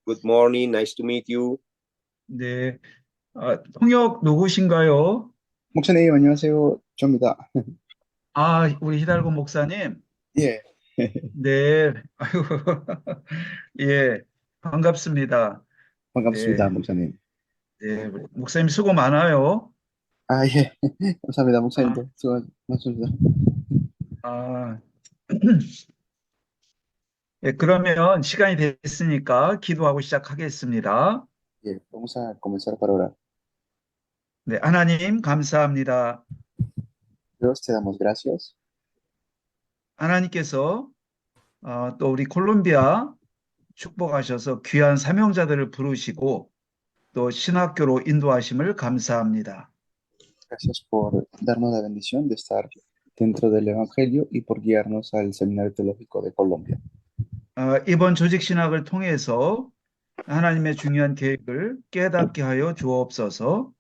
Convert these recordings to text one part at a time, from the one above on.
Good morning. Nice to meet you. 네, 통역 누구신가요? 목사님, 안녕하세요. 저입니다. 우리 히달고 목사님. 예, 네, 아이고, 예, 반갑습니다. 반갑습니다, 네, 목사님. 네, 목사님 수고 많아요. 아, 예. 감사합니다, 아, 목사님도. 수고 많습니다. 아, 예, 그러면 시간이 됐으니까 기도하고 시작하겠습니다. 예, vamos a comenzar para orar. 네, 하나님 감사합니다. Dios, te damos gracias. 하나님께서 또 우리 콜롬비아 축복하셔서 귀한 사명자들을 부르시고 또 신학교로 인도하심을 감사합니다. Gracias por darnos la bendición de estar dentro del Evangelio y por guiarnos al Seminario Teológico de Colombia. 이번 조직 신학을 통해서 하나님의 중요한 계획을 깨닫게 하여 주옵소서.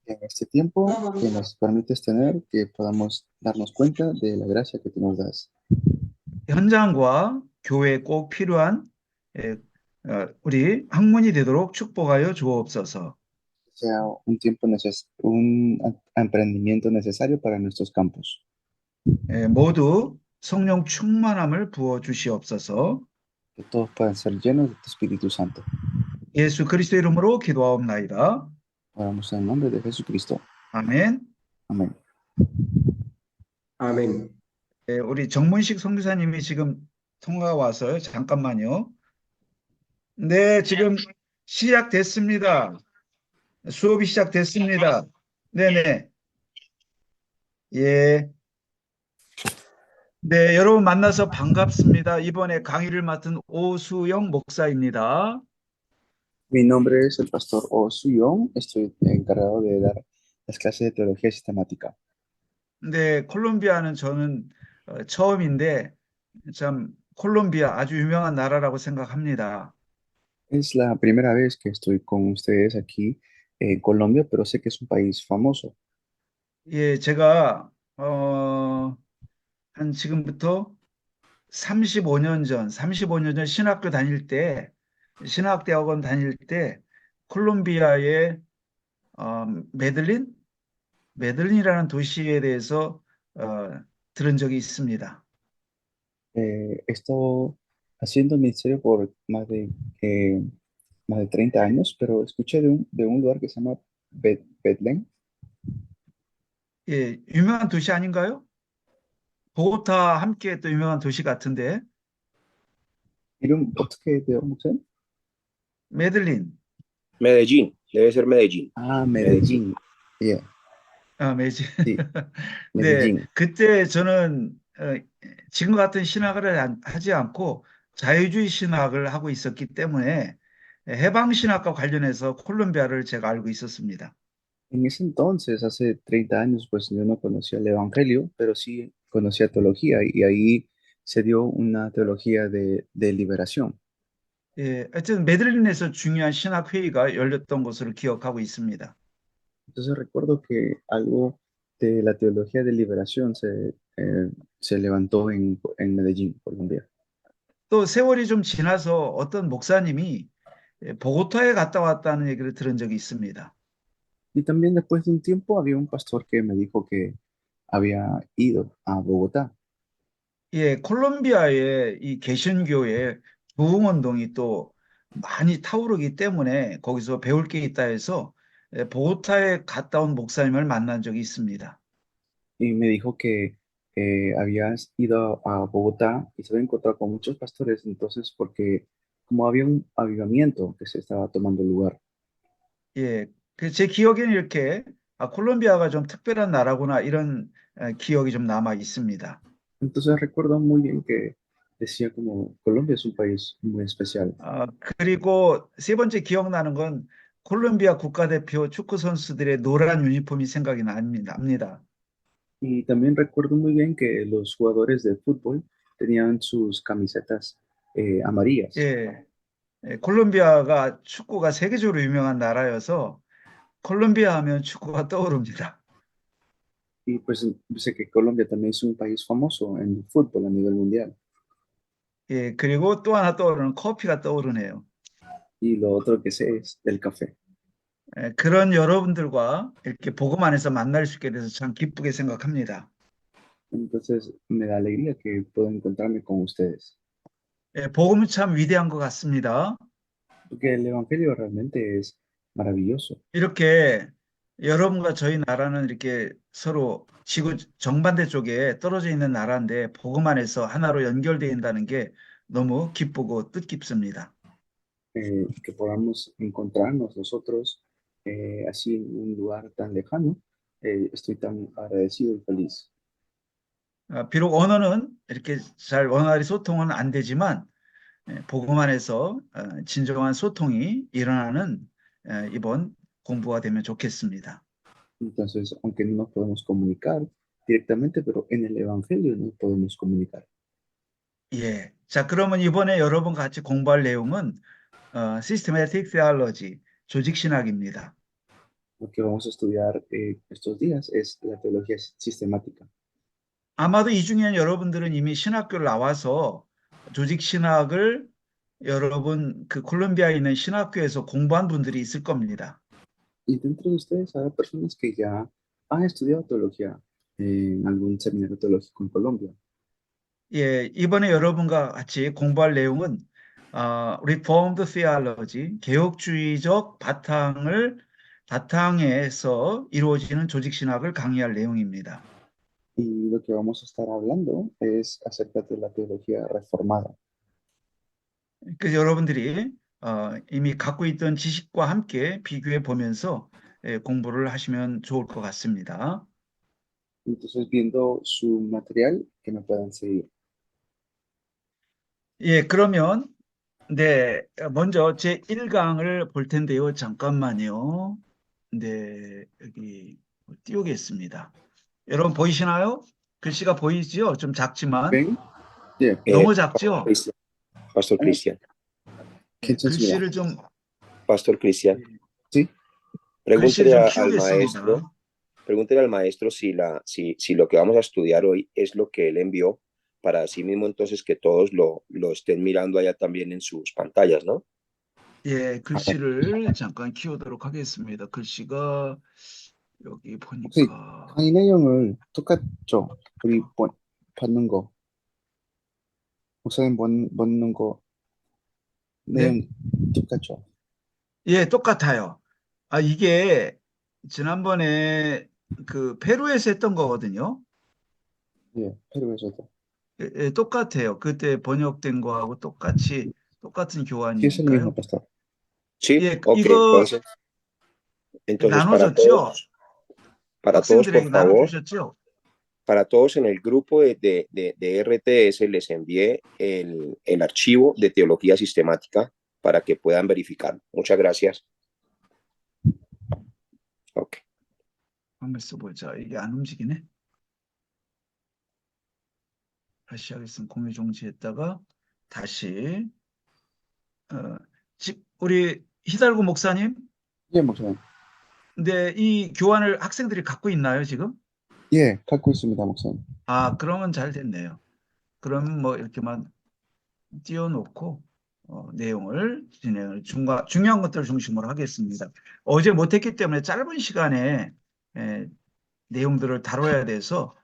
En este tiempo que nos permites tener, que podamos darnos cuenta de la gracia que tú nos das. 현장과 교회에 꼭 필요한 예, 우리 학문이 되도록 축복하여 주옵소서. Sea un tiempo un emprendimiento necesario para nuestros campos. 모두 성령 충만함을 부어 주시옵소서. Que todos puedan ser llenos de tu Espíritu Santo. 예수 그리스도 이름으로 기도하옵나이다. Oramos en el nombre de Jesucristo. 아멘. Amén. Amén. 우리 정문식 선교사님이 지금 통화가 와서요. 잠깐만요. 네, 지금 시작됐습니다. 수업이 시작됐습니다. 네네. 예. 네, 여러분 만나서 반갑습니다. 이번에 강의를 맡은 오수영 목사입니다. Mi nombre es el pastor Oh Soo-young. Estoy encargado de dar las clases de teología sistemática. 네, 콜롬비아는 저는 처음인데 참 콜롬비아 아주 유명한 나라라고 생각합니다. Es la primera vez que estoy con ustedes aquí en Colombia, pero sé que es un país famoso. 예, 제가 한 지금부터 35년 전 신학대학원 다닐 때 콜롬비아의 메들린? 메들린이라는 도시에 대해서 들은 적이 있습니다. He estado haciendo ministerio por más de 30 años, pero escuché de un lugar que se llama Betlén. 예, 유명한 도시 아닌가요? 보고타 함께 또 유명한 도시 같은데 이름 어떻게 돼요, 목사님? 메들린. Medellín. Debe ser Medellín. 아, Medellín. 예, 메지. sí, 네, Medellín. 그때 저는 지금 같은 신학을 하지 않고 자유주의 신학을 하고 있었기 때문에 해방 신학과 관련해서 콜롬비아를 제가 알고 있었습니다. En ese entonces, hace 30 años, pues yo no conocía el Evangelio, pero sí conocía teología y ahí se dio una teología de liberación. 예, 하여튼 메들린에서 중요한 신학 회의가 열렸던 것으로 기억하고 있습니다. Entonces recuerdo que algo de la teología de liberación se levantó en Medellín, Colombia. 또 세월이 좀 지나서 어떤 목사님이 보고타에 갔다 왔다는 얘기를 들은 적이 있습니다. Y también después de un tiempo había un pastor que me dijo que había ido a Bogotá. 예, 콜롬비아의 이 개신교의 부흥운동이 또 많이 타오르기 때문에 거기서 배울 게 있다 해서 보고타에 갔다 온 목사님을 만난 적이 있습니다. Y me dijo que habías ido a Bogotá y se había encontrado con muchos pastores, entonces porque como había un avivamiento que se estaba tomando lugar. 예, 제 기억에는 이렇게 콜롬비아가 좀 특별한 나라구나 이런 기억이 좀 남아 있습니다. Entonces recuerdo muy bien que decía como Colombia es un país muy especial. 그리고 세 번째 기억나는 건 콜롬비아 국가대표 축구 선수들의 노란 유니폼이 생각이 납니다. Y también recuerdo muy bien que los jugadores de fútbol tenían sus camisetas amarillas. 예, 콜롬비아가 축구가 세계적으로 유명한 나라여서 콜롬비아 하면 축구가 떠오릅니다. Y pues sé que Colombia también es un país famoso en el fútbol a nivel mundial. 예, 그리고 또 하나 떠오르는 커피가 떠오르네요. y lo otro que sé es el café. 그런 여러분들과 이렇게 복음 안에서 만날 수 있게 돼서 참 기쁘게 생각합니다. Entonces me da alegría que puedo encontrarme con ustedes, 복음은 참 위대한 것 같습니다. porque el Evangelio realmente es maravilloso. 이렇게 여러분과 저희 나라는 이렇게 서로 지구 정반대 쪽에 떨어져 있는 나라인데 복음 안에서 하나로 연결되어 있다는 게 너무 기쁘고 뜻깊습니다. Que podamos encontrarnos nosotros así en un lugar tan lejano. Estoy tan agradecido y feliz. 비록 언어는 이렇게 잘 원활히 소통은 안 되지만 복음 안에서 진정한 소통이 일어나는 이번 공부가 되면 좋겠습니다. Entonces, aunque no nos podemos comunicar directamente, pero en el Evangelio nos podemos comunicar. 예. 자, 그러면 이번에 여러분 같이 공부할 내용은 Systematic Theology, 조직신학입니다. Lo que vamos a estudiar estos días es la teología sistemática. 아마도 이 중에 여러분들은 이미 신학교를 나와서 조직신학을 여러분 그 콜롬비아에 있는 신학교에서 공부한 분들이 있을 겁니다. Y dentro de ustedes hay personas que ya han estudiado teología en algún seminario teológico en Colombia. 예, 이번에 여러분과 같이 공부할 내용은 Reformed Theology, 개혁주의적 바탕에서 이루어지는 조직신학을 강의할 내용입니다. Y lo que vamos a estar hablando es acerca de la teología reformada. 그래서 여러분들이 이미 갖고 있던 지식과 함께 비교해 보면서 공부를 하시면 좋을 것 같습니다. Entonces, viendo su material, que me puedan seguir. 예, 그러면 네, 먼저 제 1강을 볼 텐데요. 잠깐만요. 네, 여기 띄우겠습니다. 여러분 보이시나요? 글씨가 보이지요? 좀 작지만 ¿Ven? Yeah. 너무 작죠? Cristian, Pastor Cristian, 글씨를 좀 Pastor Cristian, Sí. 글씨를 좀 Pregúntele al 키우겠습니다. maestro, pregúntele al maestro si lo que vamos a estudiar hoy es lo que él envió, para así mismo entonces que todos lo estén mirando allá también en sus pantallas, ¿no? 예, 글씨를 잠깐 키우도록 하겠습니다. 글씨가 여기 혹시 보니까 강의 내용을 똑같죠? 우리 받는 거, 목사님 받는 거 내용 똑같죠? 예, 똑같아요. 이게 지난번에 그 페루에서 했던 거거든요. 예, 페루에서도. 예, 똑같아요. 그때 번역된 거하고 똑같은 Sí, es el mismo, 교환이니까요. pastor. Sí, 예, ok, 이거 entonces 나눠줬죠? para todos, por 학생들에게 favor, 나눠주셨죠? para todos en el grupo de RTS les envié el archivo de teología sistemática para que puedan verificar. Muchas gracias. Ok. 한번 써보자. 이게 안 움직이네. 다시 하겠습니다. 공유 종지했다가 다시 우리 히달고 목사님, 예, 목사님. 근데 이 교환을 학생들이 갖고 있나요, 지금? 예, 갖고 있습니다, 목사님. 그러면 잘 됐네요. 그럼 뭐 이렇게만 띄워놓고 내용을 진행을 중요한 것들을 중심으로 하겠습니다. 어제 못했기 때문에 짧은 시간에 내용들을 다뤄야 돼서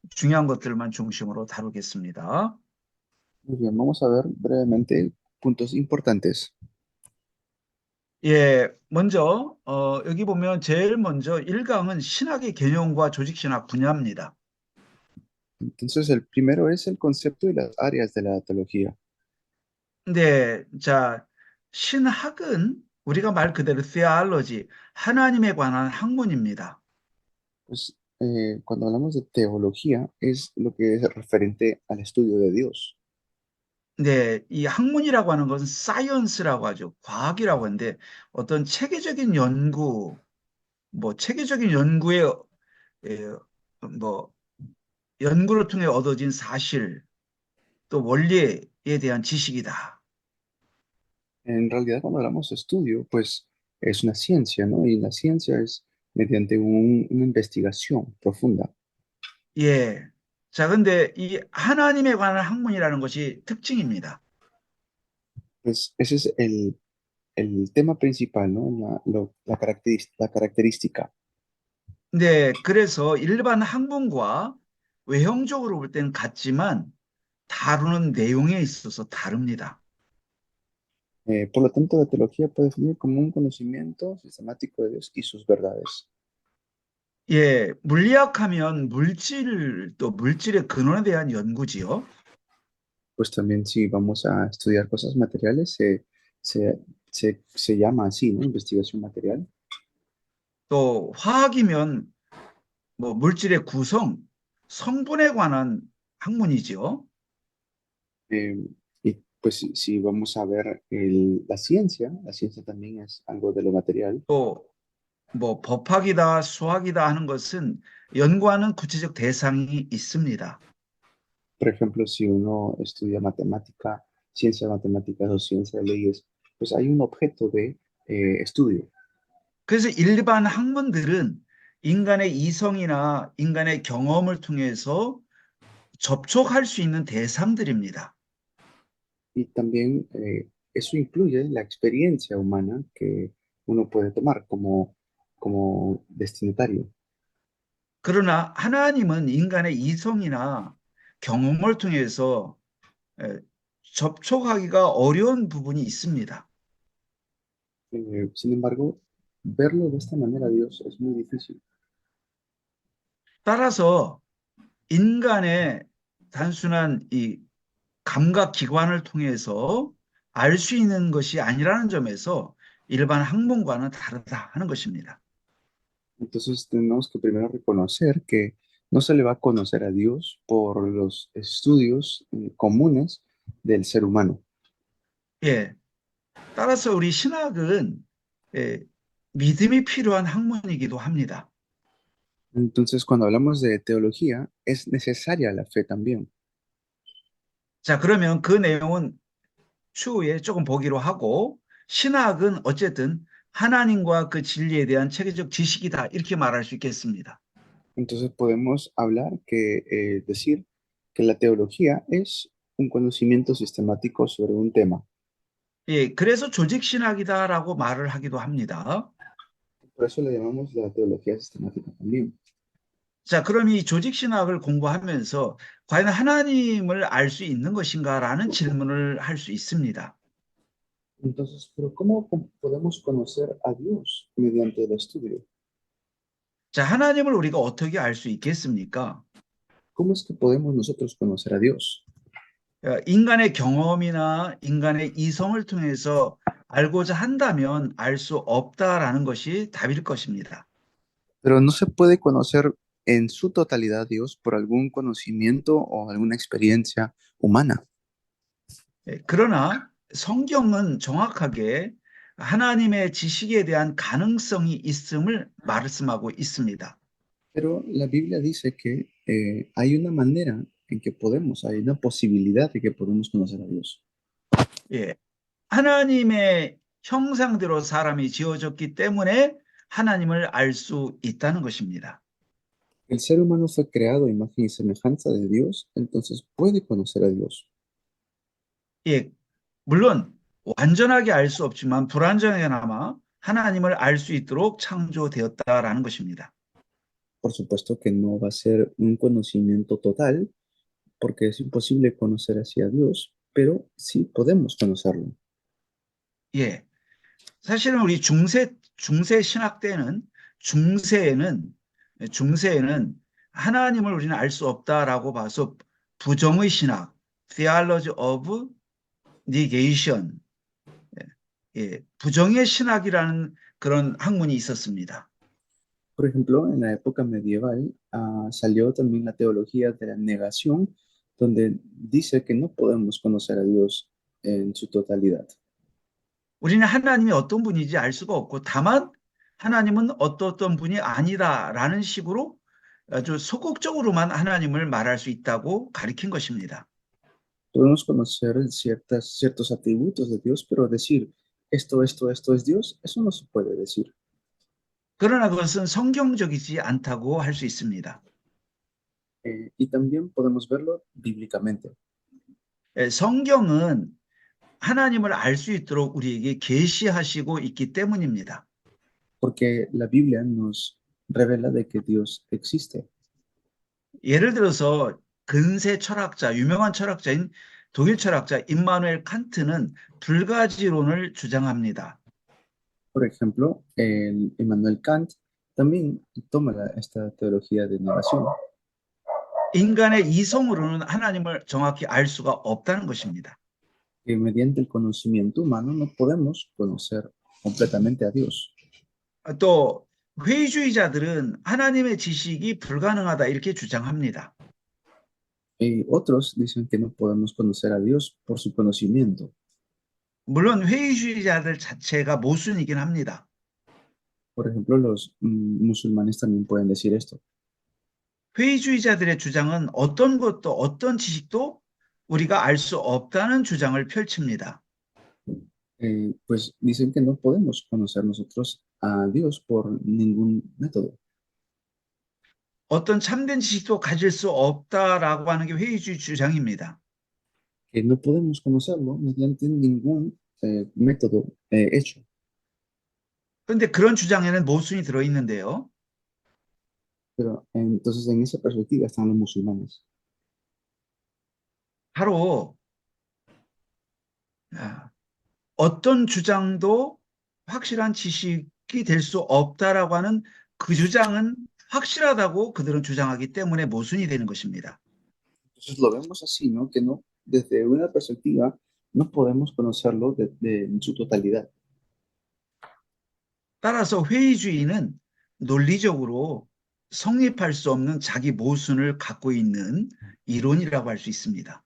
중요한 것들만 중심으로 다루겠습니다. Muy bien, vamos a ver brevemente puntos importantes. 예, 먼저 여기 보면 제일 먼저 1강은 신학의 개념과 조직신학 분야입니다. Entonces, el primero es el concepto y las áreas de la teología. 근데 자, 신학은 우리가 말 그대로 theology, 하나님에 관한 학문입니다. Pues, cuando hablamos de teología, es lo que es referente al estudio de Dios. 네, 이 학문이라고 하는 것은 science라고 하죠. 과학이라고 하는데 어떤 체계적인 연구, 체계적인 연구의 뭐 연구를 통해 얻어진 사실, 또 원리에 대한 지식이다. En realidad, cuando hablamos de estudio, pues es una ciencia, ¿no? Y la ciencia es mediante una investigación profunda. 예. 자, 근데 이 하나님에 관한 학문이라는 것이 특징입니다. Pues ese es el tema principal, ¿no? La característica. 네, 그래서 일반 학문과 외형적으로 볼 때는 같지만 다루는 내용에 있어서 다릅니다. Por lo tanto, la teología puede definir como un conocimiento sistemático de Dios y sus verdades. 예, 물리학하면 물질, 또 물질의 근원에 대한 연구지요. Pues también si vamos a estudiar cosas materiales, se, se llama así, ¿no? Investigación material. 또 화학이면 뭐 물질의 구성, 성분에 관한 학문이지요. Eh, y pues si vamos a ver la ciencia también es algo de lo material. 또 뭐 법학이다, 수학이다 하는 것은 연구하는 구체적 대상이 있습니다. Por ejemplo, si uno estudia matemática, ciencia de matemáticas o ciencia de leyes, pues hay un objeto de estudio. 그래서 일반 학문들은 인간의 이성이나 인간의 경험을 통해서 접촉할 수 있는 대상들입니다. Y también eso incluye la experiencia humana que uno puede tomar como destinatario. 그러나 하나님은 인간의 이성이나 경험을 통해서 에, 접촉하기가 어려운 부분이 있습니다. Sin embargo, verlo de esta manera, Dios, es muy difícil. 따라서 인간의 단순한 이 감각 기관을 통해서 알 수 있는 것이 아니라는 점에서 일반 학문과는 다르다 하는 것입니다. Entonces tenemos que primero reconocer que no se le va a conocer a Dios por los estudios comunes del ser humano. 예. 따라서 우리 신학은 예, 믿음이 필요한 학문이기도 합니다. Entonces, cuando hablamos de teología, es necesaria la fe también. 자, 그러면 그 내용은 추후에 조금 보기로 하고 신학은 어쨌든 하나님과 그 진리에 대한 체계적 지식이다 이렇게 말할 수 있겠습니다. Entonces podemos hablar decir que la teología es un conocimiento sistemático sobre un tema. 예, 그래서 조직 신학이다라고 말을 하기도 합니다. Por eso le llamamos la teología sistemática también. 자, 그럼 이 조직 신학을 공부하면서 과연 하나님을 알 수 있는 것인가라는 질문을 할 수 있습니다. Entonces, pero ¿cómo podemos conocer a Dios mediante el estudio? 자, 하나님을 우리가 어떻게 알 수 있겠습니까? ¿Cómo es que podemos nosotros conocer a Dios? 인간의 경험이나 인간의 이성을 통해서 알고자 한다면 알 수 없다라는 것이 답일 것입니다. Pero no se puede conocer en su totalidad a Dios por algún conocimiento o alguna experiencia humana. 그러나 성경은 정확하게 하나님의 지식에 대한 가능성이 있음을 말씀하고 있습니다. Pero la Biblia dice que hay una manera en que podemos, hay una posibilidad de que podemos conocer a Dios. 예, 하나님의 형상대로 사람이 지어졌기 때문에 하나님을 알 수 있다는 것입니다. El ser humano fue creado a imagen y semejanza de Dios, entonces puede conocer a Dios. 예, 물론 완전하게 알 수 없지만 불완전하게나마 하나님을 알 수 있도록 창조되었다라는 것입니다. Por supuesto que no va a ser un conocimiento total, porque es imposible conocer así a Dios, pero sí podemos conocerlo. 예, 사실은 우리 중세 신학 때는 중세에는 하나님을 우리는 알 수 없다라고 봐서 부정의 신학, theology of negation, 부정의 신학이라는 그런 학문이 있었습니다. Por ejemplo, en la época medieval salió también la teología de la negación, donde dice que no podemos conocer a Dios en su totalidad. 우리는 하나님이 어떤 분인지 알 수가 없고 다만 하나님은 어떤 분이 아니다라는 식으로 아주 소극적으로만 하나님을 말할 수 있다고 가리킨 것입니다. Podemos conocer ciertos atributos de Dios, pero decir esto es Dios, eso no se puede decir. 그러나 그것은 성경적이지 않다고 할 수 있습니다. Y también podemos verlo bíblicamente. 성경은 하나님을 알 수 있도록 우리에게 계시하시고 있기 때문입니다. porque la Biblia nos revela de que Dios existe. 예를 들어서 근세 철학자, 유명한 철학자인 독일 철학자 임마누엘 칸트는 불가지론을 주장합니다. Por ejemplo, el Immanuel Kant también toma esta teología de negación, 인간의 이성으로는 하나님을 정확히 알 수가 없다는 것입니다. que mediante el conocimiento humano no podemos conocer completamente a Dios. 또 회의주의자들은 하나님의 지식이 불가능하다 이렇게 주장합니다. Y otros dicen que no podemos conocer a Dios por su conocimiento. 물론 회의주의자들 자체가 모순이긴 합니다. Por ejemplo, los musulmanes también pueden decir esto. 회의주의자들의 주장은 어떤 것도 어떤 지식도 우리가 알 수 없다는 주장을 펼칩니다. Pues dicen que no podemos conocer nosotros a Dios por ningún método. 어떤 참된 지식도 가질 수 없다라고 하는 게 회의주의 주장입니다. Que no podemos conocerlo mediante ningún método hecho. 그런데 그런 주장에는 모순이 들어있는데요. Pero entonces en esa perspectiva están los musulmanes. 바로 어떤 주장도 확실한 지식이 될 수 없다라고 하는 그 주장은 확실하다고 그들은 주장하기 때문에 모순이 되는 것입니다. Entonces lo vemos así, ¿no? Que no, desde una perspectiva no podemos conocerlo en su totalidad. 따라서 회의주의는 논리적으로 성립할 수 없는 자기 모순을 갖고 있는 이론이라고 할 수 있습니다.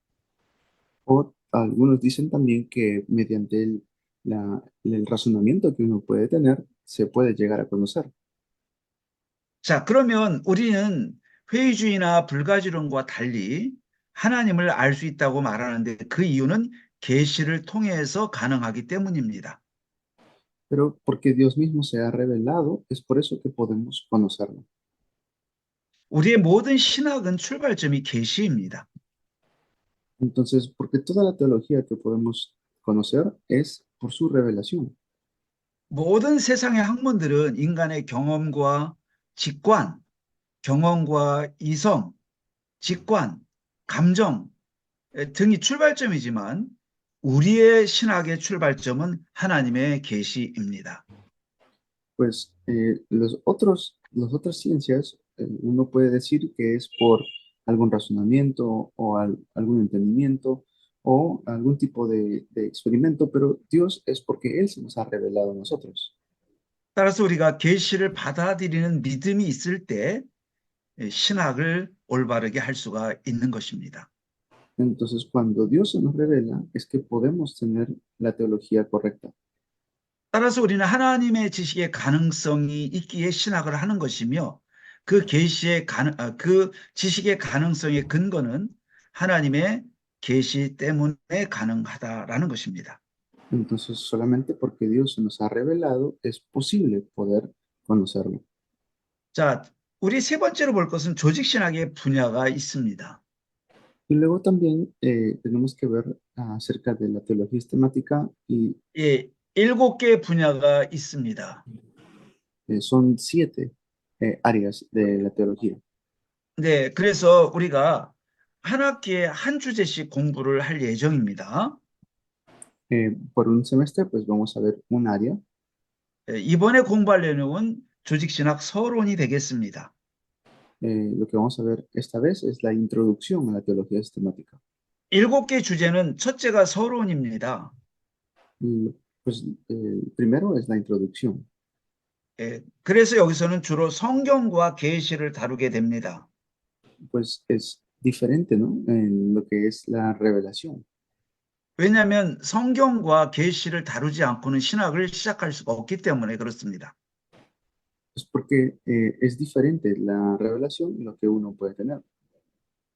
O algunos dicen también que mediante el razonamiento que uno puede tener, se puede llegar a conocer. 자, 그러면 우리는 회의주의나 불가지론과 달리 하나님을 알 수 있다고 말하는데 그 이유는 계시를 통해서 가능하기 때문입니다. Pero porque Dios mismo se ha revelado, es por eso que podemos conocerlo. 우리의 모든 신학은 출발점이 계시입니다. Entonces, porque toda la teología que podemos conocer es por su revelación. 모든 세상의 학문들은 인간의 경험과 직관, 경험과 이성, 직관, 감정 등이 출발점이지만 우리의 신학의 출발점은 하나님의 계시입니다. Pues las otras ciencias, uno puede decir que es por algún razonamiento o algún entendimiento o algún tipo de experimento, pero Dios es porque Él se nos ha revelado a nosotros. 따라서 우리가 계시를 받아들이는 믿음이 있을 때 신학을 올바르게 할 수가 있는 것입니다. Entonces, cuando Dios se nos revela, es que podemos tener la teología correcta. 따라서 우리는 하나님의 지식의 가능성이 있기에 신학을 하는 것이며 그 그 지식의 가능성의 근거는 하나님의 계시 때문에 가능하다라는 것입니다. Entonces, solamente porque Dios se nos ha revelado, es posible poder conocerlo. 자, 우리 세 번째로 볼 것은 조직신학의 분야가 있습니다. Y luego también tenemos que ver acerca de la teología sistemática y 예, 7개의 분야가 있습니다. son 7 áreas de la teología. 네, 그래서 우리가 한 학기에 한 주제씩 공부를 할 예정입니다. Por un semestre, pues vamos a ver un área. 이번에 공부할 내용은 조직신학 서론이 되겠습니다. Lo que vamos a ver esta vez es la introducción a la teología sistemática. 7개 주제는 첫째가 서론입니다. Pues primero es la introducción. 그래서 여기서는 주로 성경과 계시를 다루게 됩니다. Pues es diferente, ¿no? En lo que es la revelación. 왜냐하면 성경과 계시를 다루지 않고는 신학을 시작할 수가 없기 때문에 그렇습니다. Es porque es diferente la revelación y lo que uno puede tener.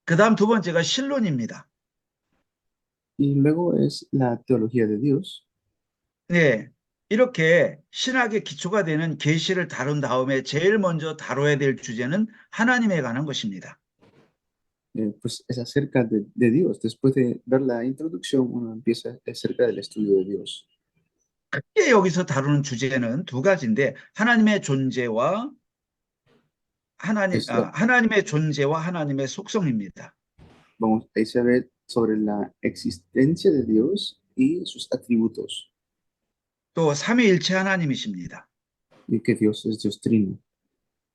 그 다음 두 번째가 신론입니다. Y luego es la teología de Dios. 네, 이렇게 신학의 기초가 되는 계시를 다룬 다음에 제일 먼저 다뤄야 될 주제는 하나님에 관한 것입니다. pues es acerca de Dios. Después de ver la introducción, uno empieza acerca del estudio de Dios. 크게 여기서 다루는 주제는 두 가지인데 하나님의 존재와 Es la- 하나님의 존재와 하나님의 속성입니다. Vamos, ahí se ve sobre la existencia de Dios y sus atributos, 또 삼위일체 하나님이십니다. y que Dios es Dios trino.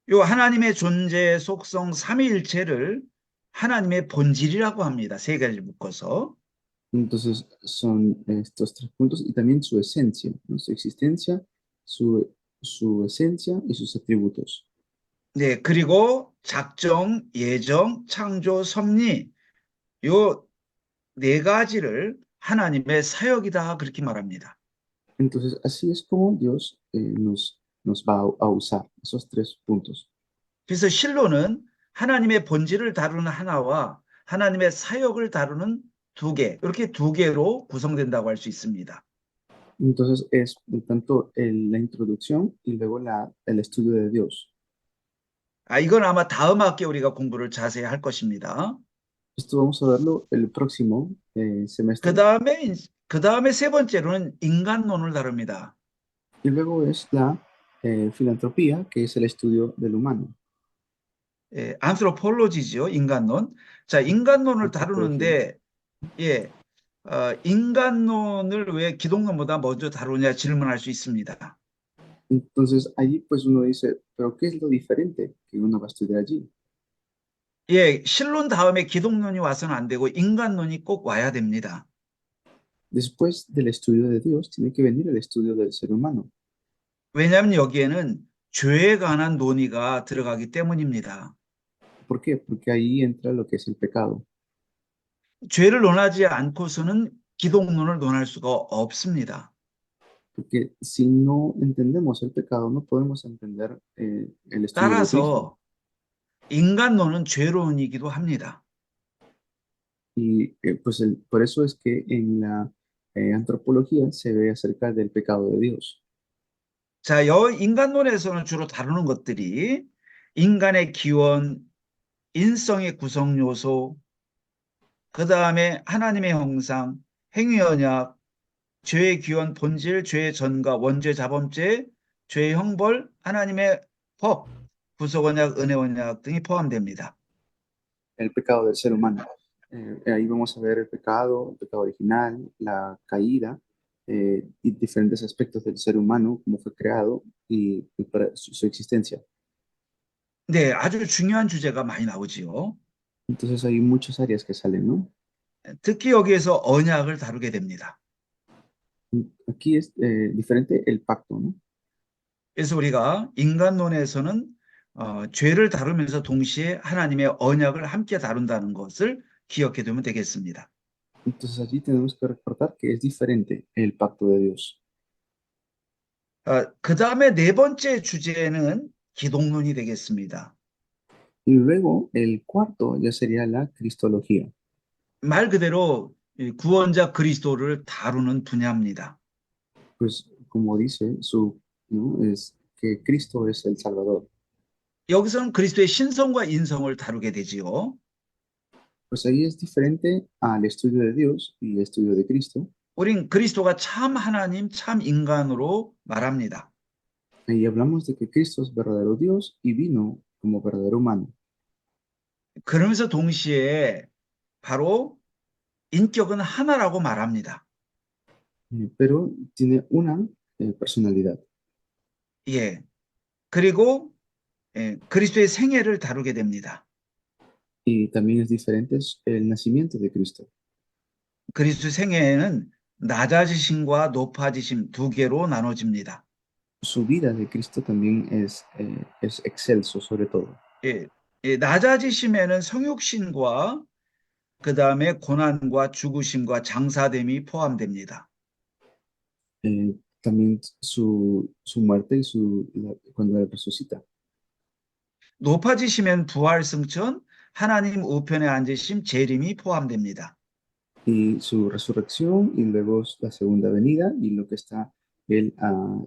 요 하나님의 존재, 속성, 삼위일체를 하나님의 본질이라고 합니다. 세 가지를 묶어서. Entonces son estos tres puntos y también su esencia, ¿no? Su existencia, su esencia y sus atributos. 네, 그리고 작정, 예정, 창조, 섭리 요 네 가지를 하나님의 사역이다 그렇게 말합니다. Entonces así es como Dios nos va a usar esos tres puntos. 그래서 실로는 하나님의 본질을 다루는 하나와 하나님의 사역을 다루는 두 개, 이렇게 두 개로 구성된다고 할 수 있습니다. Entonces es tanto la introducción y luego el estudio de Dios. 이건 아마 다음 학기에 우리가 공부를 자세히 할 것입니다. Esto vamos a verlo el próximo semestre. 그 다음에 세 번째로는 인간론을 다룹니다. Y luego es la filantropía, que es el estudio del humano. 안트로폴로지죠, 인간론. 자, 인간론을 다루는데, 인간론을 왜 기독론보다 먼저 다루냐 질문할 수 있습니다. Entonces allí pues uno dice, pero ¿qué es lo diferente que uno va a estudiar allí? 신론 다음에 기독론이 와서는 안 되고 인간론이 꼭 와야 됩니다. Después del estudio de Dios tiene que venir el estudio del ser humano. 왜냐하면 여기에는 죄에 관한 논의가 들어가기 때문입니다. ¿Por qué? Porque ahí entra lo que es el pecado. 죄를 논하지 않고서는 기독론을 논할 수가 없습니다. Porque si no entendemos el pecado, no podemos entender el estudio de 따라서 Cristo. 인간론은 죄론이기도 합니다. Y pues por eso es que en la antropología se ve acerca del pecado de Dios. 자, 인간론에서는 주로 다루는 것들이 인간의 기원, 인성의 구성 요소, 그 다음에 하나님의 형상, 행위 언약, 죄의 기원, 본질, 죄의 전가, 원죄, 자범죄, 죄의 형벌, 하나님의 법, 구속 언약, 은혜 언약 등이 포함됩니다. El pecado del ser humano. Ahí vamos a ver el pecado original, la caída y diferentes aspectos del ser humano, cómo fue creado y para su existencia. 네, 아주 중요한 주제가 많이 나오지요. Entonces hay muchas áreas que salen, ¿no? 특히 여기에서 언약을 다루게 됩니다. Aquí es diferente el pacto, ¿no? 그래서 우리가 인간론에서는 죄를 다루면서 동시에 하나님의 언약을 함께 다룬다는 것을 기억해 두면 되겠습니다. Entonces allí tenemos que recordar que es diferente el pacto de Dios. 그 다음에 네 번째 주제는 기독론이 되겠습니다. Y luego el cuarto ya sería la cristología. 말 그대로 구원자 그리스도를 다루는 분야입니다. Pues como dice ¿no? Es que Cristo es el Salvador. 여기서는 그리스도의 신성과 인성을 다루게 되지요. Pues ahí es diferente al estudio de Dios y el estudio de Cristo. 우린 그리스도가 참 하나님, 참 인간으로 말합니다. Ahí hablamos de que Cristo es verdadero Dios y vino como verdadero humano. 그러면서 동시에 바로 인격은 하나라고 말합니다. Pero tiene una personalidad. 그리고 그리스도의 생애를 다루게 됩니다. Y también es diferente el nacimiento de Cristo. 그리스도 생애는 낮아지심과 높아지심 두 개로 나눠집니다. Su vida de Cristo también es excelso sobre todo. 낮아지심에는 성육신과 그 다음에 고난과 죽으심과 장사됨이 포함됩니다. También su muerte y cuando él resucita. 높아지시면 부활 승천, 하나님 우편에 앉으심, 재림이 포함됩니다. Y su resurrección y luego la segunda venida y lo que está él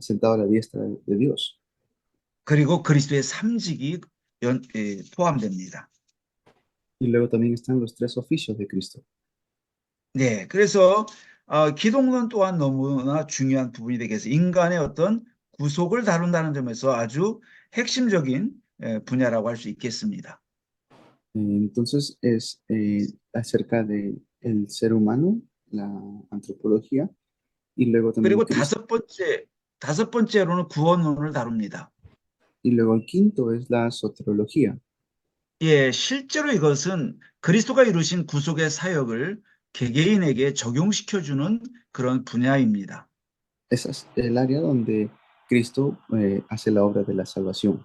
sentado a la diestra de Dios. 그리고 그리스도의 삼직이 포함됩니다. Y luego también están los tres oficios de Cristo. 네, 그래서 기독론 또한 너무나 중요한 부분이 되겠어요. 인간의 어떤 구속을 다룬다는 점에서 아주 핵심적인 분야라고 할 수 있겠습니다. Entonces es acerca de el ser humano, la antropología, y luego también 그리고 Cristo. 다섯 번째로는 구원론을 다룹니다. Y luego el quinto es la soteriología. 예, 실제로 이것은 그리스도가 이루신 구속의 사역을 개개인에게 적용시켜주는 그런 분야입니다. Esa es el área donde Cristo hace la obra de la salvación.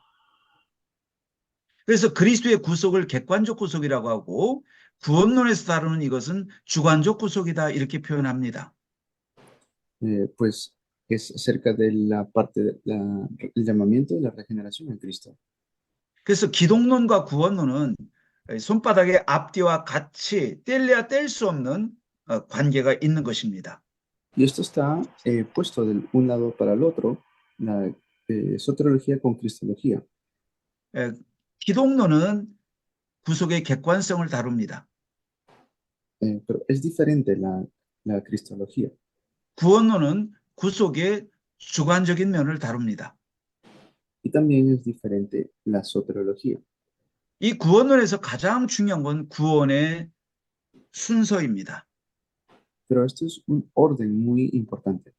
그래서 그리스도의 구속을 객관적 구속이라고 하고 구원론에서 다루는 이것은 주관적 구속이다 이렇게 표현합니다. Pues es acerca de la parte, el llamamiento de la regeneración en Cristo. 그래서 기독론과 구원론은 손바닥의 앞뒤와 같이 뗄래야 뗄 수 없는 관계가 있는 것입니다. Y esto está puesto de un lado para el otro, la soteriología con cristología. 기독론은 구속의 객관성을 다룹니다. Pero es diferente la cristología. 구원론은 구속의 주관적인 면을 다룹니다. Y también es diferente la soteriología. 이 구원론에서 가장 중요한 건 구원의 순서입니다. Pero esto es un orden muy importante.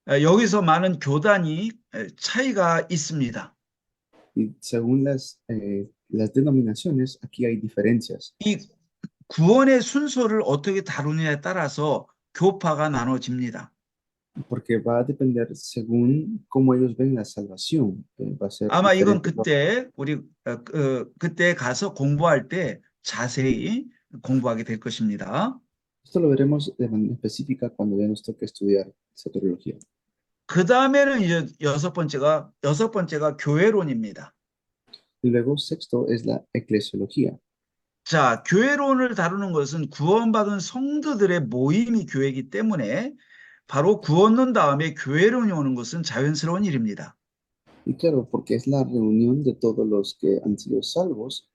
여기서 많은 교단이 차이가 있습니다. Y según las denominaciones, aquí hay diferencias. 이 구원의 순서를 어떻게 다루느냐에 따라서 교파가 나눠집니다. Porque va a depender según cómo ellos ven la salvación. Va a ser 아마 이건 diferente. 그때 우리 그때 가서 공부할 때 자세히 공부하게 될 것입니다. Esto lo veremos de manera específica cuando ya nos toque estudiar soteriología. 그 다음에는 이제 여섯 번째가 교회론입니다. Y luego sexto es la eclesiología. 자, 교회론을 다루는 것은 구원받은 성도들의 모임이 교회이기 때문에 바로 구원론 다음에 교회론이 오는 것은 자연스러운 일입니다. Y claro, porque es la reunión de todos los que han sido salvos,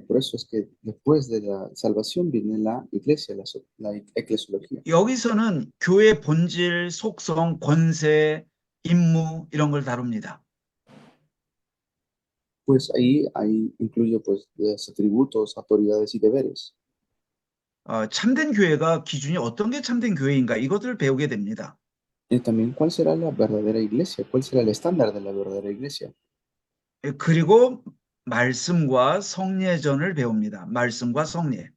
por eso es que después de la salvación viene la iglesia, la eclesiología. 여기서는 교회의 본질, 속성, 권세, 임무 이런 걸 다룹니다. Pues ahí incluye pues los atributos, autoridades y deberes. 참된 교회가 기준이 어떤 게 참된 교회인가 이것들을 배우게 됩니다. Y también cuál será la verdadera iglesia, cuál será el estándar de la verdadera iglesia. 그리고 말씀과 성례전을 배웁니다. 말씀과 성례.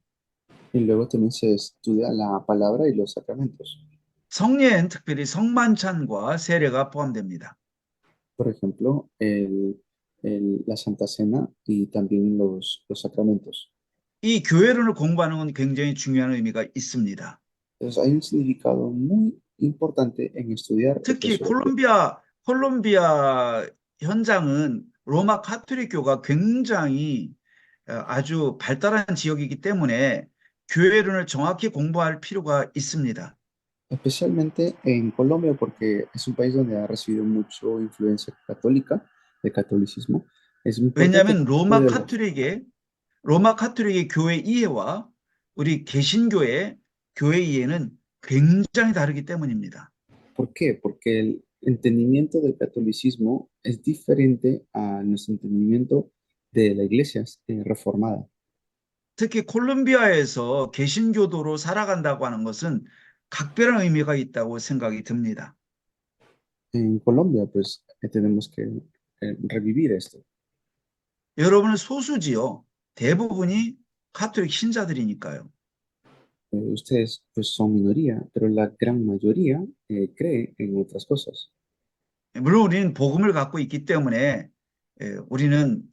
Y luego también se estudia la palabra y los sacramentos. 성례엔 특별히 성만찬과 세례가 포함됩니다. Por ejemplo, la Santa Cena y también los sacramentos. 이 교회론을 공부하는 건 굉장히 중요한 의미가 있습니다. Entonces hay un significado muy importante en estudiar 특히 eclesiología. 콜롬비아 현장은 로마 카톨릭교가 굉장히 아주 발달한 지역이기 때문에 교회론을 정확히 공부할 필요가 있습니다. Especialmente en Colombia, porque es un país donde ha recibido mucha influencia católica, del catolicismo. Es importante 왜냐하면 estudiarlo. 로마 카톨릭의 교회 이해와 우리 개신교의 교회 이해는 굉장히 다르기 때문입니다. ¿Por qué? Porque el entendimiento del catolicismo es diferente a nuestro entendimiento de la iglesia reformada. 특히 콜롬비아에서 개신교도로 살아간다고 하는 것은 각별한 의미가 있다고 생각이 듭니다. En Colombia, pues tenemos que revivir esto. 여러분은 소수지요. 대부분이 카톨릭 신자들이니까요. Ustedes pues son minoría, pero la gran mayoría cree en otras cosas. 물론 우리는 복음을 갖고 있기 때문에 우리는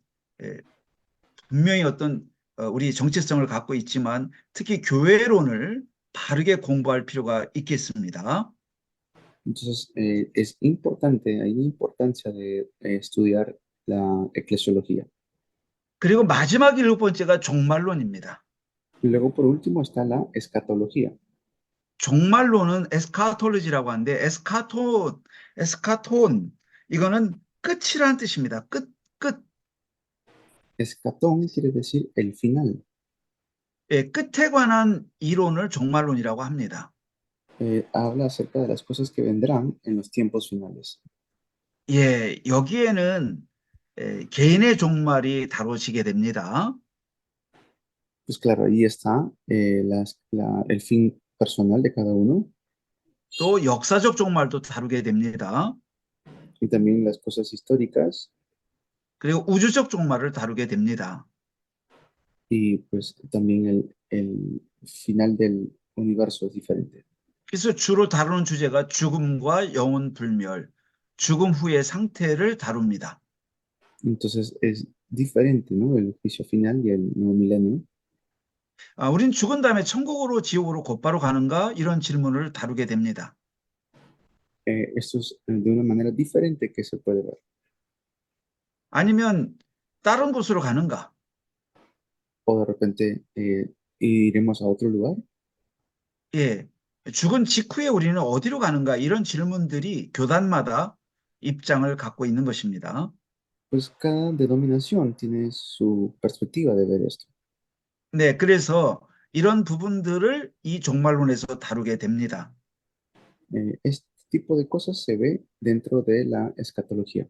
분명히 어떤 우리 정체성을 갖고 있지만 특히 교회론을 바르게 공부할 필요가 있겠습니다. Entonces, es importante, hay una importancia de estudiar la eclesiología. 그리고 마지막 일곱 번째가 종말론입니다. Y luego, por último, está la escatología. 종말론은 에스카톨로지라고 하는데 에스카톤 이거는 끝이라는 뜻입니다. 끝. Escatón quiere decir el final. 예, 끝에 관한 이론을 종말론이라고 합니다. Habla acerca de las cosas que vendrán en los tiempos finales. 예, 여기에는 개인의 종말이 다뤄지게 됩니다. Pues claro, ahí está el fin personal de cada uno 또 역사적 종말도 다루게 됩니다. y también las cosas históricas 그리고 우주적 종말을 다루게 됩니다. y pues también el final del universo es diferente. 그래서 주로 다루는 주제가 죽음과 영혼 불멸, 죽음 후의 상태를 다룹니다. Entonces es diferente, ¿no? El juicio final y el nuevo milenio. 우린 죽은 다음에 천국으로 지옥으로 곧바로 가는가? 이런 질문을 다루게 됩니다. Esto es de una manera diferente que se puede ver. 아니면 다른 곳으로 가는가? O de repente iremos a otro lugar. 예, 죽은 직후에 우리는 어디로 가는가? 이런 질문들이 교단마다 입장을 갖고 있는 것입니다. Pues cada denominación tiene su perspectiva de ver esto. 네, 그래서 이런 부분들을 이 종말론에서 다루게 됩니다. Este tipo de cosas se ve dentro de la escatología.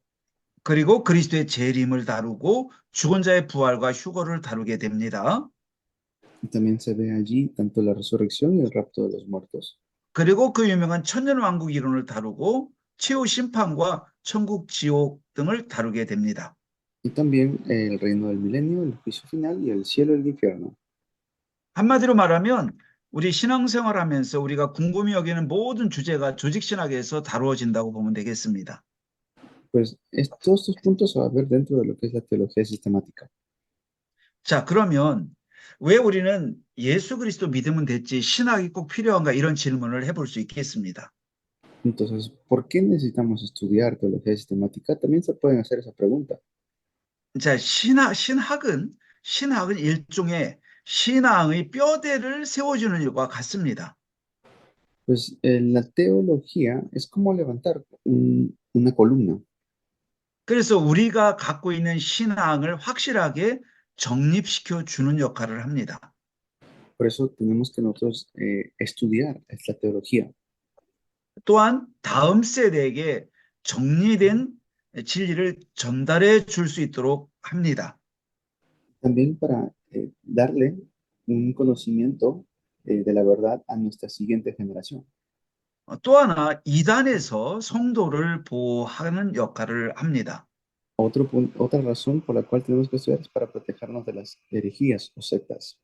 그리고 그리스도의 재림을 다루고 죽은 자의 부활과 휴거를 다루게 됩니다. Y también se ve allí tanto la resurrección y el rapto de los muertos. 그리고 그 유명한 천년왕국 이론을 다루고 최후 심판과 천국, 지옥 등을 다루게 됩니다. Y también el reino del milenio, el juicio final y el cielo y el infierno. 한마디로 말하면 우리 신앙생활하면서 우리가 궁금히 여기는 모든 주제가 조직신학에서 다루어진다고 보면 되겠습니다. Pues todos estos puntos se va a ver dentro de lo que es la teología sistemática. 자, 그러면 왜 우리는 예수 그리스도 믿으면 됐지 신학이 꼭 필요한가 이런 질문을 해볼 수 있겠습니다. Entonces, ¿por qué necesitamos estudiar teología sistemática? También se pueden hacer esa pregunta. 자, 신학은 일종의 신앙의 뼈대를 세워주는 일과 같습니다. Pues la teología es como levantar una columna. 그래서 우리가 갖고 있는 신앙을 확실하게 정립시켜 주는 역할을 합니다. Por eso tenemos que nosotros estudiar esta teología. 또한 다음 세대에게 정리된 진리를 전달해 줄 수 있도록 합니다. También para darle un conocimiento de la verdad a nuestra siguiente generación. 또 하나 이단에서 성도를 보호하는 역할을 합니다. Otra razón por la cual tenemos que estudiar es para protegernos de las herejías o sectas.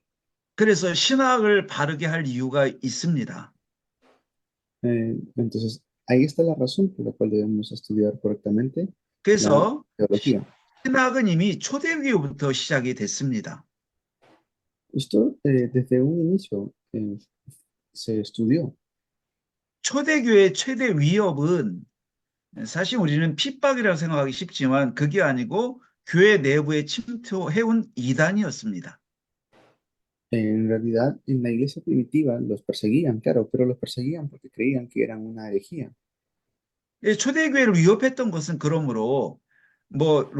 그래서 신학을 바르게 할 이유가 있습니다. Entonces, ahí está la razón por la cual debemos estudiar correctamente la 그래서 teología. 신학은 이미 초대교회부터 시작이 됐습니다. Esto desde un inicio se estudió. 초대교회의 최대 위협은 사실 우리는 핍박이라고 생각하기 쉽지만 그게 아니고 교회 내부에 침투해온 이단이었습니다. En realidad, en la iglesia primitiva los perseguían, claro, pero los perseguían porque creían que eran una herejía. 초대교회를 위협했던 것은 그러므로 뭐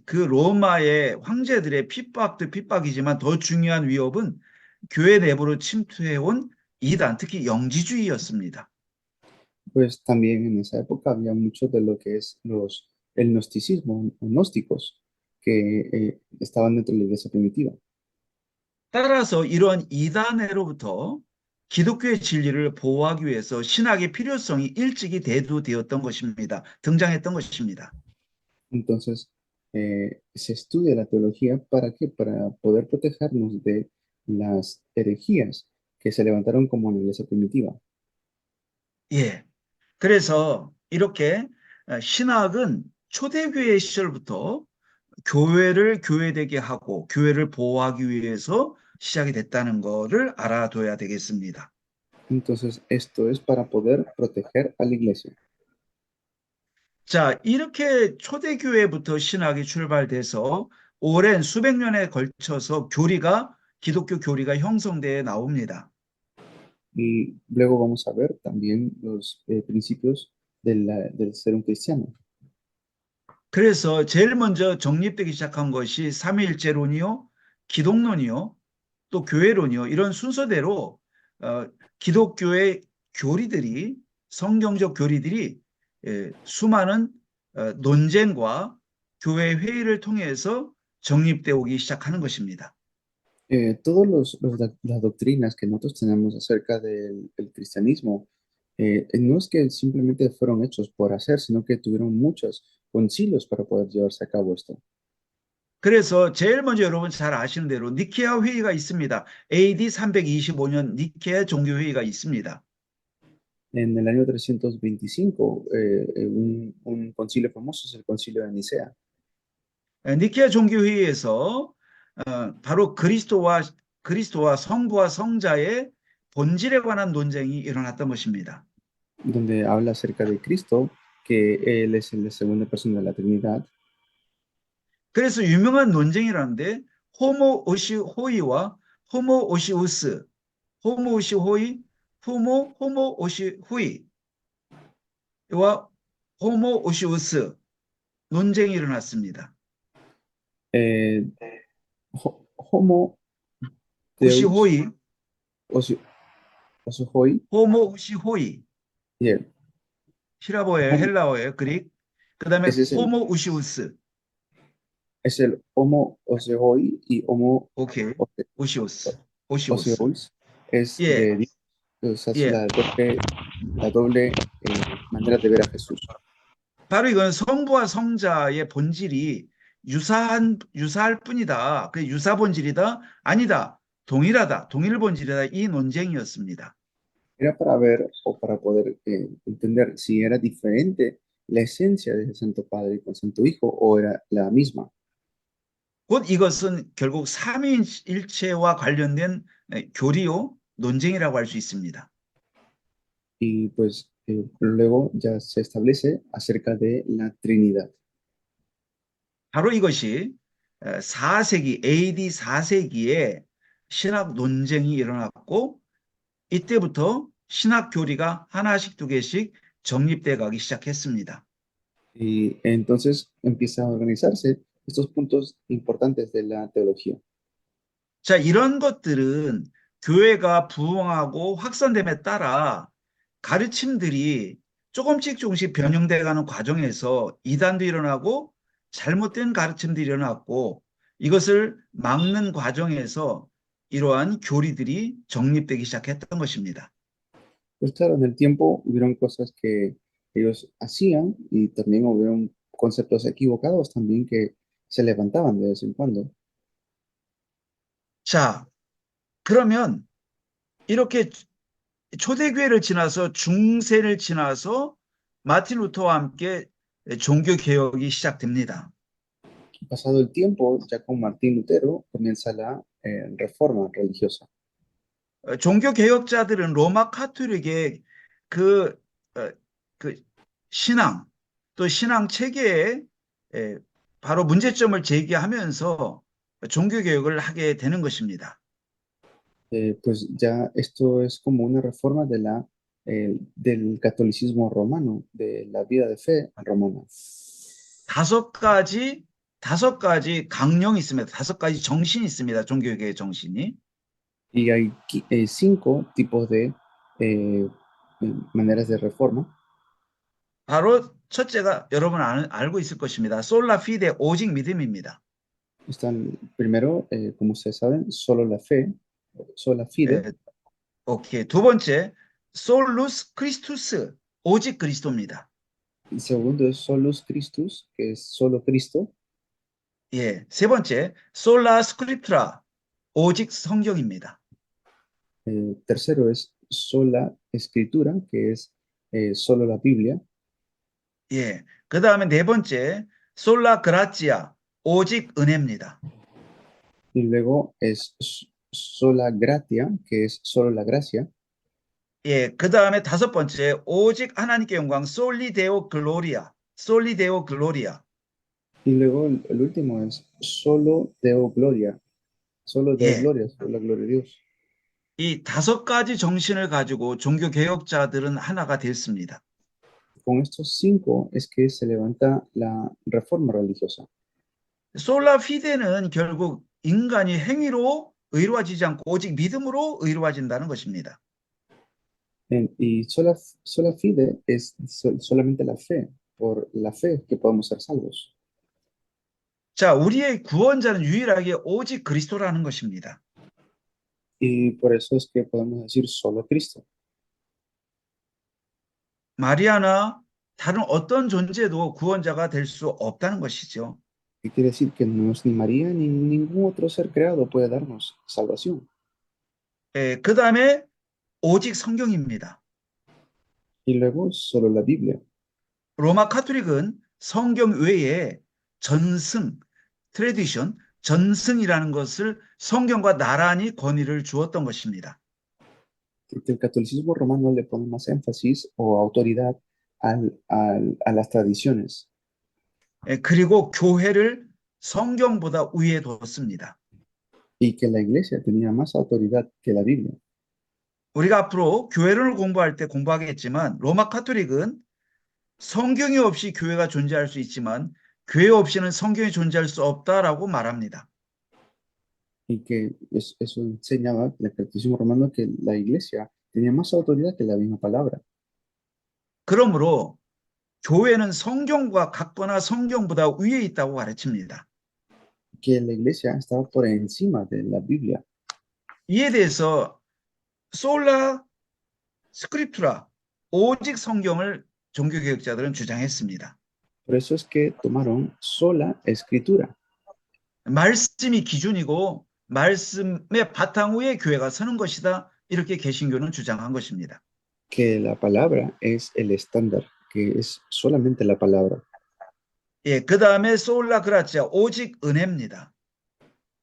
그 로마의 황제들의 핍박도 핍박이지만 더 중요한 위협은 교회 내부로 침투해온 이단, 특히 영지주의였습니다. Pues también en esa época había mucho de lo que es el gnosticismo, o gnósticos, que estaban dentro de la iglesia primitiva. 따라서 이러한 이단으로부터 기독교의 진리를 보호하기 위해서 신학의 필요성이 일찍이 대두되었던 것입니다. 등장했던 것입니다. Entonces, se estudia la teología ¿para qué? Para poder protegernos de las herejías que se levantaron como en la iglesia primitiva. 예. 그래서 이렇게 신학은 초대교회 시절부터 교회를 교회되게 하고 교회를 보호하기 위해서 시작이 됐다는 것을 알아둬야 되겠습니다. Entonces, esto es para poder proteger a la iglesia. 자, 이렇게 초대교회부터 신학이 출발돼서 오랜 수백 년에 걸쳐서 기독교 교리가 형성되어 나옵니다. Y luego vamos a ver también los principios del ser un cristiano. 그래서 제일 먼저 정립되기 시작한 것이 삼위일체론이요, 기독론이요, 또 교회론이요. 이런 순서대로 기독교의 교리들이 성경적 교리들이 수많은 논쟁과 교회 회의를 통해서 정립되어 오기 시작하는 것입니다. Todos las doctrinas que nosotros tenemos acerca del cristianismo, no es que simplemente fueron hechos por hacer, sino que tuvieron muchos concilios para poder llevarse a cabo esto. 그래서 제일 먼저 여러분 잘 아시는 대로 니케아 회의가 있습니다. AD 325년 니케아 종교회의가 있습니다. En el año 325, un concilio famoso es el concilio de Nicea. 니케아 종교회의에서 바로 그리스도와 성부와 성자의 본질에 관한 논쟁이 일어났던 것입니다. Donde habla acerca de Cristo, que Él es la segunda persona de la Trinidad. 그래서 유명한 논쟁이라는데 호모오시호이와 호모오시우스, 호모오시호이, 호모오시후이와 호모오시우스 논쟁이 일어났습니다. Homo Deus 오시호이, Osiohoi, 호모오시호이, yeah, 히라보예요, Homo- 헬라어예요, 그릭. 그 다음에 ese es el, 호모우시우스, es el Homo Osiohoi y Homo 오케이, 오시우스, 오시우스. Osiois es 예, de Dios. O sea, es 예. la doble manera de ver a Jesús. 바로 이건 성부와 성자의 본질이 유사할 뿐이다. 그 유사 본질이다. 아니다. 동일하다. 동일 본질이다. 이 논쟁이었습니다. Era para ver o para poder entender si era diferente la esencia de ese Santo Padre con Santo Hijo o era la misma. 곧 이것은 결국 삼위일체와 관련된 교리요 논쟁이라고 할 수 있습니다. Y pues luego ya se establece acerca de la Trinidad. 바로 이것이 4세기 AD 4세기에 신학 논쟁이 일어났고 이때부터 신학 교리가 하나씩 두 개씩 정립돼 가기 시작했습니다. Y entonces empieza a organizarse estos puntos importantes de la teología. 자, 이런 것들은 교회가 부흥하고 확산됨에 따라 가르침들이 조금씩 변형돼 가는 과정에서 이단도 일어나고 잘못된 가르침도 일어났고 i것을 막는 과정에서 이러한 교리들이 정립되기 시작했던 것입니다. Pues claro, en el tiempo hubieron cosas que ellos hacían y también hubieron conceptos equivocados también que se levantaban de vez en cuando. 자, 그러면 이렇게 초대교회를 지나서 중세를 지나서 마틴 루터와 함께 종교 개혁이 시작됩니다. Pasado el tiempo, ya con Martín Lutero comienza la reforma religiosa. 종교 개혁자들은 로마 카톨릭의 그 신앙 또 신앙 체계에 바로 문제점을 제기하면서 종교 개혁을 하게 되는 것입니다. Pues ya esto es como una reforma del catolicismo romano, de la vida de fe romana. 다섯 가지 강령이 있습니다. 다섯 가지 정신이 있습니다. 종교개혁의 정신이. Y hay 5 tipos de maneras de reforma. 바로 첫째가 여러분 알고 있을 것입니다. 솔라 피데 오직 믿음입니다. Están primero, como ustedes saben, solo la fe, sola fide. 오케이. 두 번째, 솔루스 크리스투스 오직 그리스도입니다. El segundo es solus Christus, que es solo Cristo. 예. 세 번째, 솔라 스크립트라 오직 성경입니다. Tercero es sola escritura, que es solo la Biblia. 예. 그 다음에 네 번째, 솔라 그라치아 오직 은혜입니다. Y luego es sola gratia, que es solo la gracia. 예. 그 다음에 다섯 번째, 오직 하나님께 영광 솔리 데오 글로리아. 솔리 데오 글로리아. Y luego el último es solo Deo gloria. Solo Deo 예. gloria, solo la gloria de Dios. 이 다섯 가지 정신을 가지고 종교 개혁자들은 하나가 됐습니다. Con estos 5 es que se levanta la reforma religiosa. 솔라 피데는 결국 인간이 행위로 의로워지지 않고 오직 믿음으로 의로워진다는 것입니다. Y sola fide es solamente la fe. Por la fe que podemos ser salvos. 자, 우리의 구원자는 유일하게 오직 그리스도라는 것입니다. Y por eso es que podemos decir solo Cristo. 마리아나 다른 어떤 존재도 구원자가 될 수 없다는 것이죠. ¿Qué quiere decir? Que no es ni María ni ningún otro ser creado puede darnos salvación. 그 다음에 오직 성경입니다. Y luego solo la Biblia. 로마 카톨릭은 성경 외에 전승, 트레디션, 전승이라는 것을 성경과 나란히 권위를 주었던 것입니다. Porque el catolicismo romano le pone más énfasis o autoridad a las tradiciones. 그리고 교회를 성경보다 위에 뒀습니다. Y que la iglesia tenía más autoridad que la Biblia. 우리가 앞으로 교회론을 공부할 때 공부하겠지만 로마 카톨릭은 성경이 없이 교회가 존재할 수 있지만 교회 없이는 성경이 존재할 수 없다라고 말합니다. Y que eso enseñaba el catolicismo romano que la iglesia tenía más autoridad que la misma palabra. 그러므로 교회는 성경과 같거나 성경보다 위에 있다고 가르칩니다. Que la iglesia estaba por encima de la Biblia. 이에 대해서 솔라 스크립투라, 오직 성경을 종교개혁자들은 주장했습니다. Por eso es que tomaron sola escritura. 말씀이 기준이고 말씀의 바탕 위에 교회가 서는 것이다. 이렇게 개신교는 주장한 것입니다. Que la palabra es el estándar, que es solamente la palabra. 예, 그 다음에 솔라 그라치아, 오직 은혜입니다.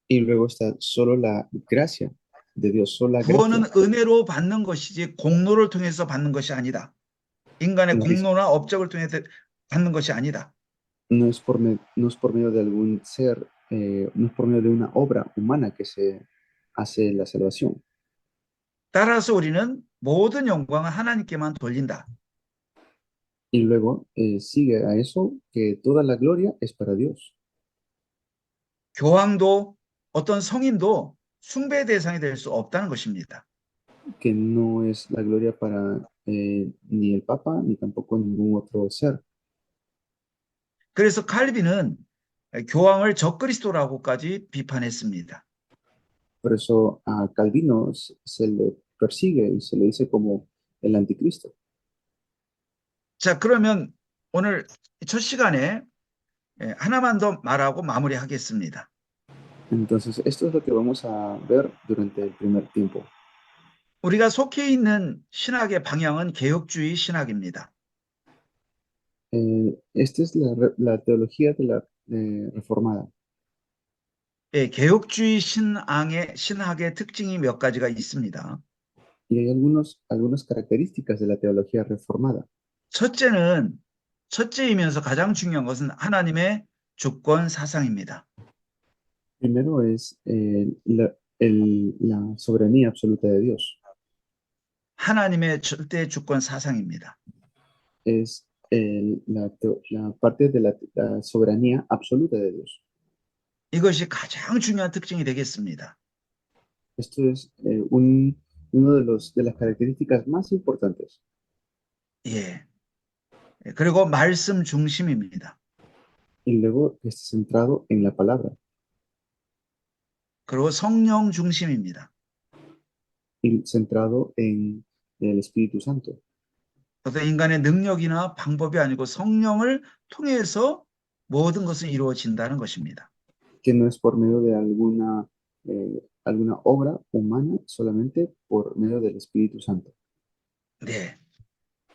Y luego está solo la gracia de Dios, sola gracia. 구원은 은혜로 받는 것이지 공로를 통해서 받는 것이 아니다. 인간의 공로나 업적을 통해서 받는 것이 아니다. No es por medio de algún ser, no es por medio de una obra humana que se hace la salvación. 따라서 우리는 모든 영광을 하나님께만 돌린다. Y luego sigue a eso que toda la gloria es para Dios. 교황도 어떤 성인도 숭배 대상이 될 수 없다는 것입니다. Que no es la gloria para ni el Papa ni tampoco ningún otro ser. 그래서 칼빈은 교황을 적그리스도라고까지 비판했습니다. Por eso a Calvino se le persigue y se le dice como el anticristo. 자, 그러면 오늘 첫 시간에 하나만 더 말하고 마무리하겠습니다. Entonces, esto es lo que vamos a ver durante el primer tiempo. 우리가 속해 있는 신학의 방향은 개혁주의 신학입니다. Esta es la teología de la reformada. 예, 개혁주의 신학의 특징이 몇 가지가 있습니다. Y hay algunas características de la teología reformada. 첫째이면서 가장 중요한 것은 하나님의 주권 사상입니다. Primero es la soberanía absoluta de Dios. 하나님의 절대 주권 사상입니다. Es la parte de la soberanía absoluta de Dios. 이것이 가장 중요한 특징이 되겠습니다. Esto es uno de las características más importantes. 예. 그리고 말씀 중심입니다. Y luego está centrado en la palabra. 그리고 성령 중심입니다. Y centrado en el Espíritu Santo. 어떤 인간의 능력이나 방법이 아니고 성령을 통해서 모든 것은 이루어진다는 것입니다. Que no es por medio de alguna obra humana, solamente por medio del Espíritu Santo. 네.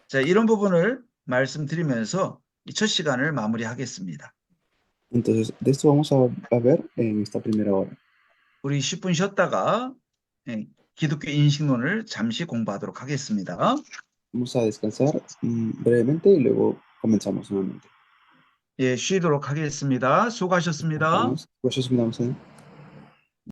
자, 이런 부분을 말씀드리면서 이 첫 시간을 마무리하겠습니다. Entonces, de esto vamos a ver en esta primera hora. 우리 10분 쉬었다가 기독교 인식론을 잠시 공부하도록 하겠습니다. Vamos a descansar brevemente y luego comenzamos nuevamente. 예, 쉬도록 하겠습니다. 수고하셨습니다. Goszczyśmy nam